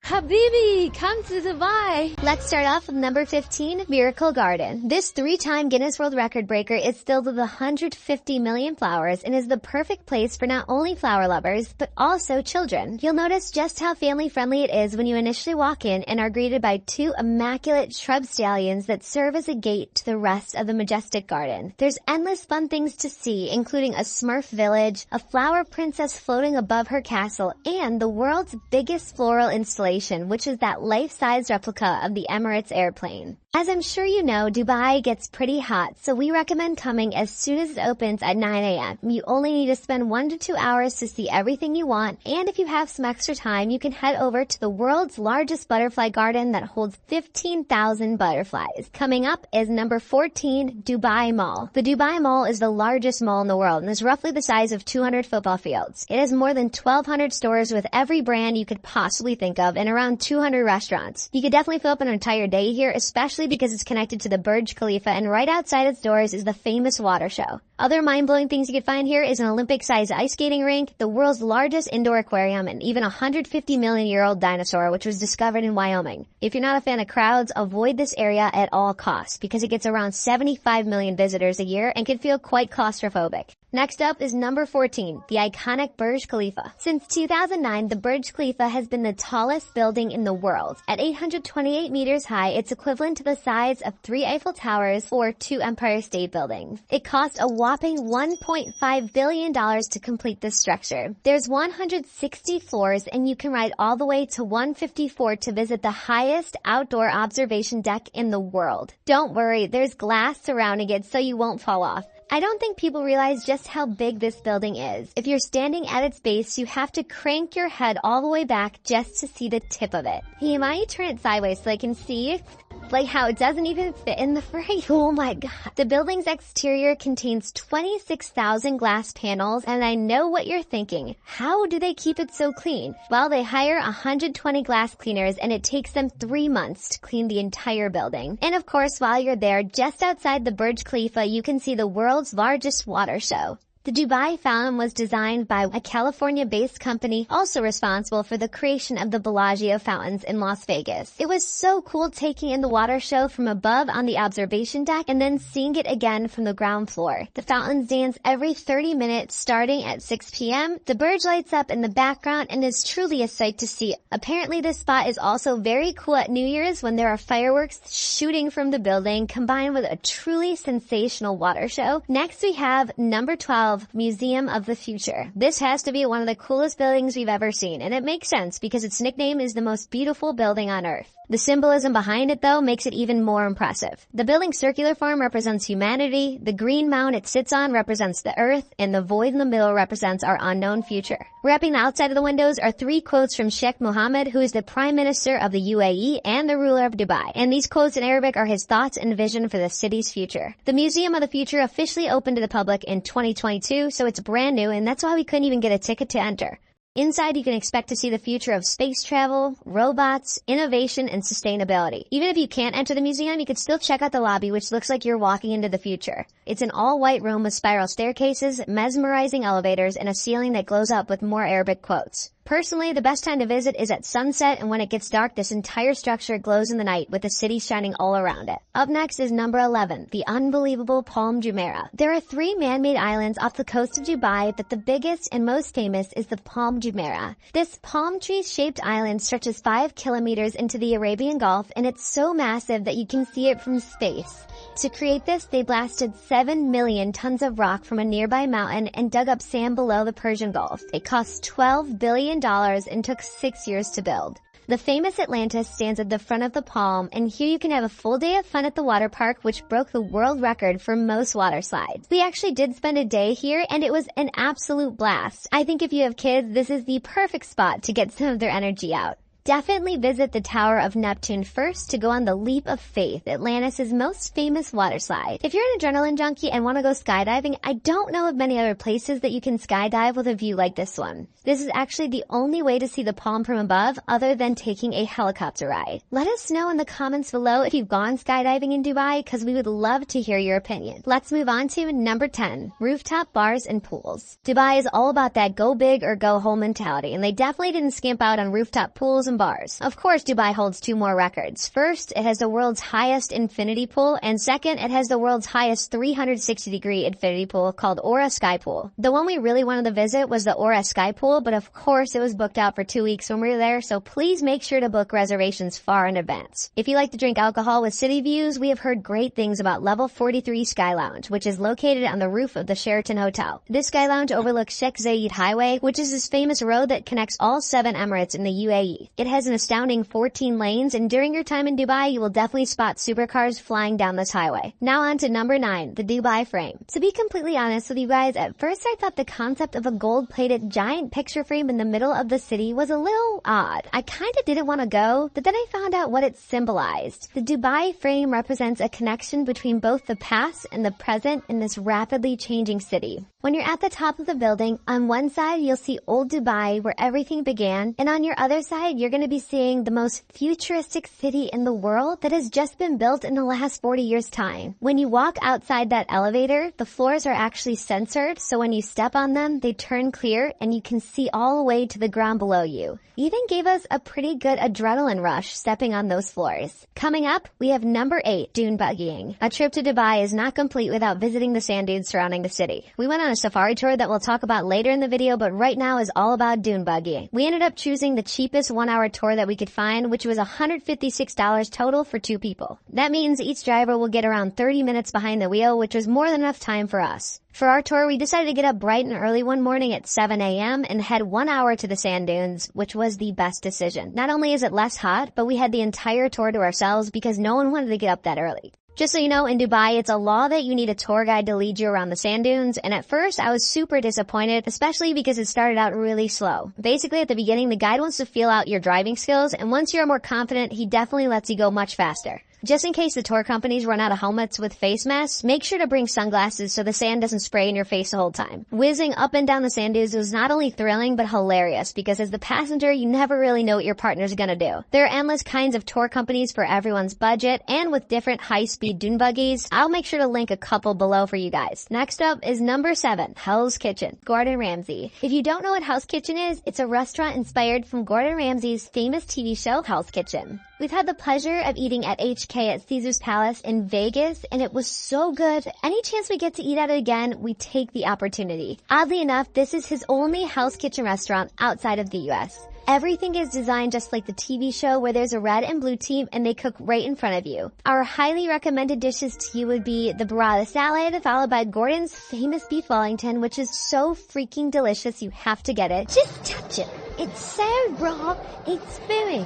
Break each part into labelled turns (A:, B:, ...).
A: Habibi, come to Dubai. Let's start off with number 15, Miracle Garden. This 3-time Guinness World Record breaker is filled with 150 million flowers and is the perfect place for not only flower lovers, but also children. You'll notice just how family-friendly it is when you initially walk in and are greeted by 2 immaculate shrub stallions that serve as a gate to the rest of the majestic garden. There's endless fun things to see, including a Smurf village, a flower princess floating above her castle, and the world's biggest floral installation, which is that life-size replica of the Emirates airplane. As I'm sure you know, Dubai gets pretty hot, so we recommend coming as soon as it opens at 9 a.m. You only need to spend 1 to 2 hours to see everything you want, and if you have some extra time, you can head over to the world's largest butterfly garden that holds 15,000 butterflies. Coming up is number 14, Dubai Mall. The Dubai Mall is the largest mall in the world and is roughly the size of 200 football fields. It has more than 1,200 stores with every brand you could possibly think of and around 200 restaurants. You could definitely fill up an entire day here, especially because it's connected to the Burj Khalifa, and right outside its doors is the famous water show. Other mind-blowing things you could find here is an Olympic-sized ice skating rink, the world's largest indoor aquarium, and even a 150-million-year-old dinosaur, which was discovered in Wyoming. If you're not a fan of crowds, avoid this area at all costs, because it gets around 75 million visitors a year and can feel quite claustrophobic. Next up is number 14, the iconic Burj Khalifa. Since 2009, the Burj Khalifa has been the tallest building in the world. At 828 meters high, it's equivalent to the size of 3 Eiffel Towers or 2 Empire State Buildings. It cost a whopping $1.5 billion to complete this structure. There's 160 floors, and you can ride all the way to 154 to visit the highest outdoor observation deck in the world. Don't worry, there's glass surrounding it so you won't fall off. I don't think people realize just how big this building is. If you're standing at its base, you have to crank your head all the way back just to see the tip of it. Hey, might you turn it sideways so I can see? Like how it doesn't even fit in the frame. Oh my god. The building's exterior contains 26,000 glass panels, and I know what you're thinking. How do they keep it so clean? Well, they hire 120 glass cleaners, and it takes them 3 months to clean the entire building. And of course, while you're there, just outside the Burj Khalifa, you can see the world's largest water show. The Dubai Fountain was designed by a California-based company also responsible for the creation of the Bellagio fountains in Las Vegas. It was so cool taking in the water show from above on the observation deck and then seeing it again from the ground floor. The fountains dance every 30 minutes starting at 6 p.m. The Burj lights up in the background and is truly a sight to see. Apparently this spot is also very cool at New Year's when there are fireworks shooting from the building combined with a truly sensational water show. Next we have number 12, Museum of the Future. This has to be one of the coolest buildings we've ever seen, and it makes sense because its nickname is the most beautiful building on Earth. The symbolism behind it, though, makes it even more impressive. The building's circular form represents humanity, the green mound it sits on represents the Earth, and the void in the middle represents our unknown future. Wrapping the outside of the windows are 3 quotes from Sheikh Mohammed, who is the Prime Minister of the UAE and the ruler of Dubai. And these quotes in Arabic are his thoughts and vision for the city's future. The Museum of the Future officially opened to the public in 2022, so it's brand new, and that's why we couldn't even get a ticket to enter. Inside, you can expect to see the future of space travel, robots, innovation, and sustainability. Even if you can't enter the museum, you can still check out the lobby, which looks like you're walking into the future. It's an all-white room with spiral staircases, mesmerizing elevators, and a ceiling that glows up with more Arabic quotes. Personally, the best time to visit is at sunset, and when it gets dark, this entire structure glows in the night with the city shining all around it. Up next is number 11, the unbelievable Palm Jumeirah. There are 3 man-made islands off the coast of Dubai, but the biggest and most famous is the Palm Jumeirah. This palm tree-shaped island stretches 5 kilometers into the Arabian Gulf, and it's so massive that you can see it from space. To create this, they blasted 7 million tons of rock from a nearby mountain and dug up sand below the Persian Gulf. It cost $12 billion and took 6 years to build. The famous Atlantis stands at the front of the palm, and here you can have a full day of fun at the water park, which broke the world record for most water slides. We actually did spend a day here, and it was an absolute blast. I think if you have kids, this is the perfect spot to get some of their energy out. Definitely visit the Tower of Neptune first to go on the Leap of Faith, Atlantis' most famous water slide. If you're an adrenaline junkie and want to go skydiving, I don't know of many other places that you can skydive with a view like this one. This is actually the only way to see the palm from above other than taking a helicopter ride. Let us know in the comments below if you've gone skydiving in Dubai, because we would love to hear your opinion. Let's move on to number 10, rooftop bars and pools. Dubai is all about that go big or go home mentality, and they definitely didn't skimp out on rooftop pools and bars. Of course, Dubai holds two more records. First, it has the world's highest infinity pool, and second, it has the world's highest 360-degree infinity pool called Aura Sky Pool. The one we really wanted to visit was the Aura Sky Pool, but of course it was booked out for 2 weeks when we were there, so please make sure to book reservations far in advance. If you like to drink alcohol with city views, we have heard great things about Level 43 Sky Lounge, which is located on the roof of the Sheraton Hotel. This Sky Lounge overlooks Sheikh Zayed Highway, which is this famous road that connects all 7 Emirates in the UAE. It has an astounding 14 lanes, and during your time in Dubai, you will definitely spot supercars flying down this highway. Now on to number 9, the Dubai frame. To be completely honest with you guys, at first I thought the concept of a gold-plated giant picture frame in the middle of the city was a little odd. I kinda didn't want to go, but then I found out what it symbolized. The Dubai frame represents a connection between both the past and the present in this rapidly changing city. When you're at the top of the building, on one side you'll see old Dubai where everything began, and on your other side you're going to be seeing the most futuristic city in the world that has just been built in the last 40 years' time. When you walk outside that elevator, the floors are actually censored, so when you step on them, they turn clear and you can see all the way to the ground below you. Even gave us a pretty good adrenaline rush stepping on those floors. Coming up, we have number 8, dune buggying. A trip to Dubai is not complete without visiting the sand dunes surrounding the city. We went on a safari tour that we'll talk about later in the video, but right now is all about dune buggying. We ended up choosing the cheapest 1-hour tour that we could find, which was $156 total for 2 people. That means each driver will get around 30 minutes behind the wheel, which was more than enough time for us. For our tour, we decided to get up bright and early one morning at 7 a.m. and head 1 hour to the sand dunes, which was the best decision. Not only is it less hot, but we had the entire tour to ourselves because no one wanted to get up that early. Just so you know, in Dubai, it's a law that you need a tour guide to lead you around the sand dunes, and at first I was super disappointed, especially because it started out really slow. Basically, at the beginning, the guide wants to feel out your driving skills, and once you're more confident, he definitely lets you go much faster. Just in case the tour companies run out of helmets with face masks, make sure to bring sunglasses so the sand doesn't spray in your face the whole time. Whizzing up and down the sand dunes was not only thrilling but hilarious because as the passenger, you never really know what your partner's gonna do. There are endless kinds of tour companies for everyone's budget, and with different high-speed dune buggies, I'll make sure to link a couple below for you guys. Next up is number 7, Hell's Kitchen, Gordon Ramsay. If you don't know what Hell's Kitchen is, it's a restaurant inspired from Gordon Ramsay's famous TV show, Hell's Kitchen. We've had the pleasure of eating at HK at Caesar's Palace in Vegas, and it was so good. Any chance we get to eat at it again, we take the opportunity. Oddly enough, this is his only Hell's Kitchen restaurant outside of the US. Everything is designed just like the TV show where there's a red and blue team and they cook right in front of you. Our highly recommended dishes to you would be the burrata salad, followed by Gordon's famous beef Wellington, which is so freaking delicious you have to get it. Just touch it. It's so raw, it's spooing.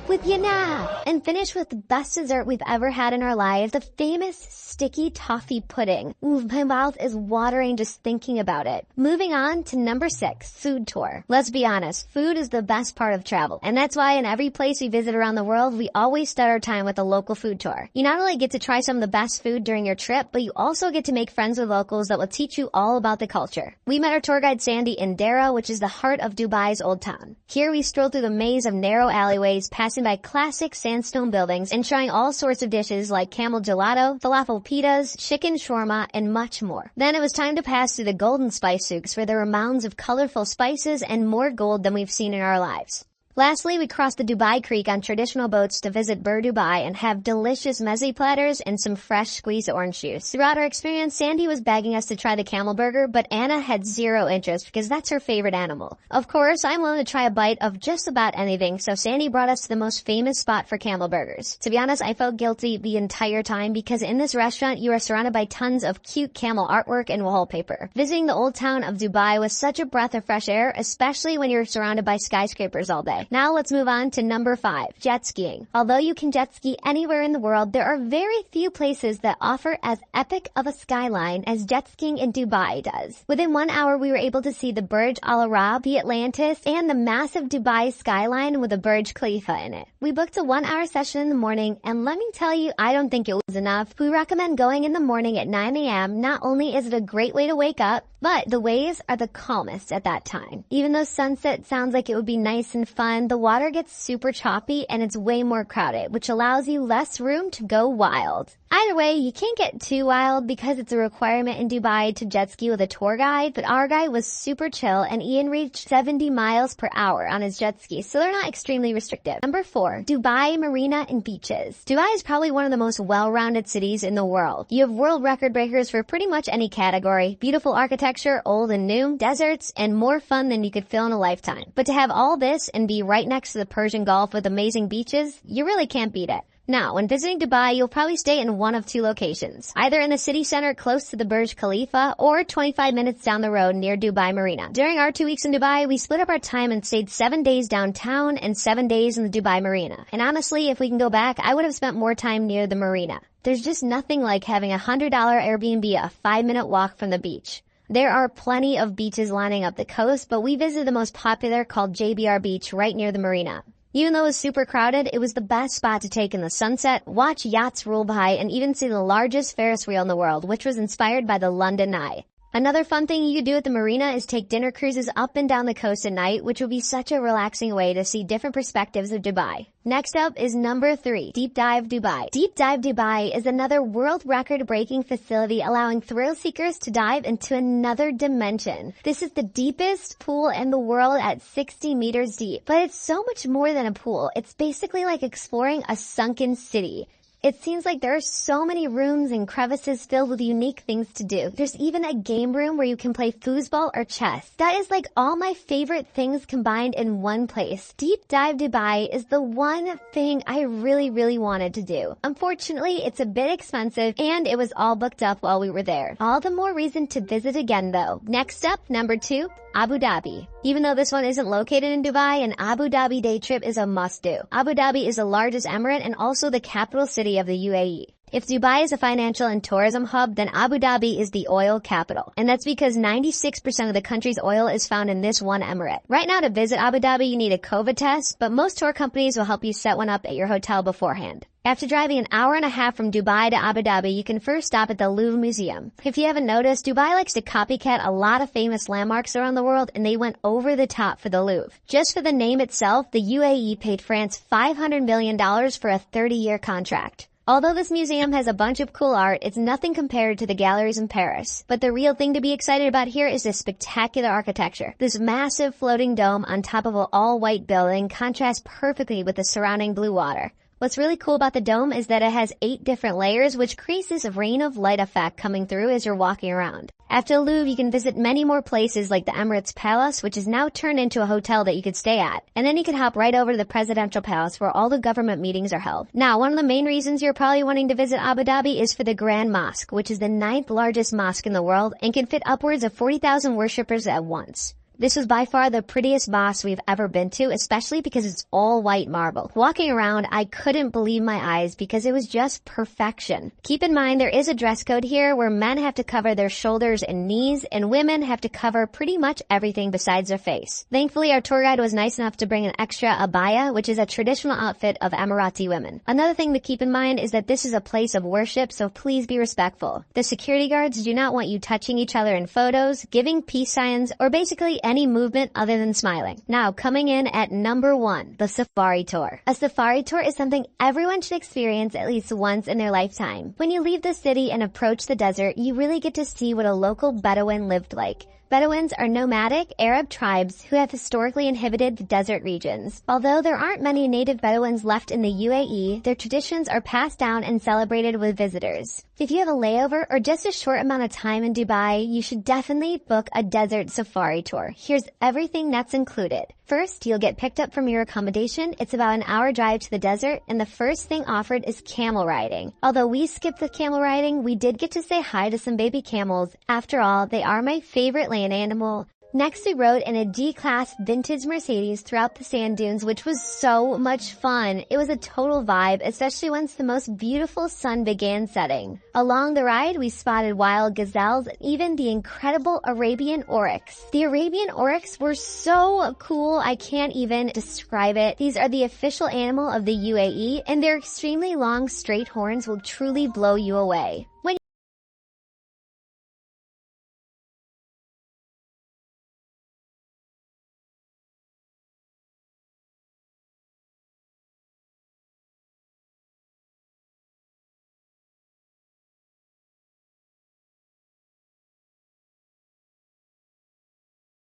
A: With you now. And finish with the best dessert we've ever had in our lives, the famous sticky toffee pudding. Ooh, my mouth is watering just thinking about it. Moving on to number 6, food tour. Let's be honest, food is the best part of travel. And that's why in every place we visit around the world, we always start our time with a local food tour. You not only get to try some of the best food during your trip, but you also get to make friends with locals that will teach you all about the culture. We met our tour guide Sandy in Dera, which is the heart of Dubai's Old Town. Here we strolled through the maze of narrow alleyways, passing by classic sandstone buildings and trying all sorts of dishes like camel gelato, falafel pitas, chicken shawarma, and much more. Then it was time to pass through the golden spice souks where there were mounds of colorful spices and more gold than we've seen in our lives. Lastly, we crossed the Dubai Creek on traditional boats to visit Bur Dubai and have delicious meze platters and some fresh squeezed orange juice. Throughout our experience, Sandy was begging us to try the camel burger, but Anna had zero interest because that's her favorite animal. Of course, I'm willing to try a bite of just about anything, so Sandy brought us to the most famous spot for camel burgers. To be honest, I felt guilty the entire time because in this restaurant, you are surrounded by tons of cute camel artwork and wallpaper. Visiting the old town of Dubai was such a breath of fresh air, especially when you're surrounded by skyscrapers all day. Now let's move on to number 5, jet skiing. Although you can jet ski anywhere in the world, there are very few places that offer as epic of a skyline as jet skiing in Dubai does. Within 1 hour, we were able to see the Burj Al Arab, the Atlantis, and the massive Dubai skyline with a Burj Khalifa in it. We booked a 1-hour session in the morning, and let me tell you, I don't think it was enough. We recommend going in the morning at 9 a.m. Not only is it a great way to wake up, but the waves are the calmest at that time. Even though sunset sounds like it would be nice and fun 1, the water gets super choppy and it's way more crowded, which allows you less room to go wild. Either way, you can't get too wild because it's a requirement in Dubai to jet ski with a tour guide, but our guy was super chill and Ian reached 70 miles per hour on his jet ski, so they're not extremely restrictive. Number 4, Dubai Marina and beaches. Dubai is probably one of the most well-rounded cities in the world. You have world record breakers for pretty much any category, beautiful architecture, old and new, deserts, and more fun than you could feel in a lifetime. But to have all this and be right next to the Persian Gulf with amazing beaches, you really can't beat it. Now, when visiting Dubai, you'll probably stay in one of 2 locations, either in the city center close to the Burj Khalifa or 25 minutes down the road near Dubai Marina. During our 2 weeks in Dubai, we split up our time and stayed 7 days downtown and 7 days in the Dubai Marina. And honestly, if we can go back, I would have spent more time near the marina. There's just nothing like having a $100 Airbnb a 5-minute walk from the beach. There are plenty of beaches lining up the coast, but we visited the most popular called JBR Beach right near the marina. Even though it was super crowded, it was the best spot to take in the sunset, watch yachts roll by, and even see the largest Ferris wheel in the world, which was inspired by the London Eye. Another fun thing you could do at the marina is take dinner cruises up and down the coast at night, which will be such a relaxing way to see different perspectives of Dubai. Next up is number 3, Deep Dive Dubai. Deep Dive Dubai is another world record-breaking facility allowing thrill seekers to dive into another dimension. This is the deepest pool in the world at 60 meters deep, but it's so much more than a pool. It's basically like exploring a sunken city. It seems like there are so many rooms and crevices filled with unique things to do. There's even a game room where you can play foosball or chess. That is like all my favorite things combined in one place. Deep Dive Dubai is the one thing I really wanted to do. Unfortunately, it's a bit expensive and it was all booked up while we were there. All the more reason to visit again though. Next up, number 2, Abu Dhabi. Even though this one isn't located in Dubai, an Abu Dhabi day trip is a must-do. Abu Dhabi is the largest emirate and also the capital city of the UAE. If Dubai is a financial and tourism hub, then Abu Dhabi is the oil capital. And that's because 96% of the country's oil is found in this one emirate. Right now, to visit Abu Dhabi, you need a COVID test, but most tour companies will help you set one up at your hotel beforehand. After driving an hour and a half from Dubai to Abu Dhabi, you can first stop at the Louvre Museum. If you haven't noticed, Dubai likes to copycat a lot of famous landmarks around the world, and they went over the top for the Louvre. Just for the name itself, the UAE paid France $500 million for a 30-year contract. Although this museum has a bunch of cool art, it's nothing compared to the galleries in Paris. But the real thing to be excited about here is the spectacular architecture. This massive floating dome on top of an all-white building contrasts perfectly with the surrounding blue water. What's really cool about the dome is that it has 8 different layers, which creates this rain of light effect coming through as you're walking around. After the Louvre, you can visit many more places like the Emirates Palace, which is now turned into a hotel that you could stay at. And then you can hop right over to the Presidential Palace where all the government meetings are held. Now, one of the main reasons you're probably wanting to visit Abu Dhabi is for the Grand Mosque, which is the 9th largest mosque in the world and can fit upwards of 40,000 worshippers at once. This was by far the prettiest mosque we've ever been to, especially because it's all white marble. Walking around, I couldn't believe my eyes because it was just perfection. Keep in mind there is a dress code here where men have to cover their shoulders and knees and women have to cover pretty much everything besides their face. Thankfully, our tour guide was nice enough to bring an extra abaya, which is a traditional outfit of Emirati women. Another thing to keep in mind is that this is a place of worship, so please be respectful. The security guards do not want you touching each other in photos, giving peace signs, or basically any movement other than smiling. Now, coming in at number 1, the safari tour. A safari tour is something everyone should experience at least once in their lifetime. When you leave the city and approach the desert, you really get to see what a local Bedouin lived like. Bedouins are nomadic Arab tribes who have historically inhabited the desert regions. Although there aren't many native Bedouins left in the UAE, their traditions are passed down and celebrated with visitors. If you have a layover or just a short amount of time in Dubai, you should definitely book a desert safari tour. Here's everything that's included. First, you'll get picked up from your accommodation. It's about an hour drive to the desert, and the first thing offered is camel riding. Although we skipped the camel riding, we did get to say hi to some baby camels. After all, they are my favorite land animal. Next, we rode in a G-Class vintage Mercedes throughout the sand dunes, which was so much fun. It was a total vibe, especially once the most beautiful sun began setting. Along the ride, we spotted wild gazelles and even the incredible Arabian oryx. The Arabian oryx were so cool, I can't even describe it. These are the official animal of the UAE, and their extremely long, straight horns will truly blow you away. When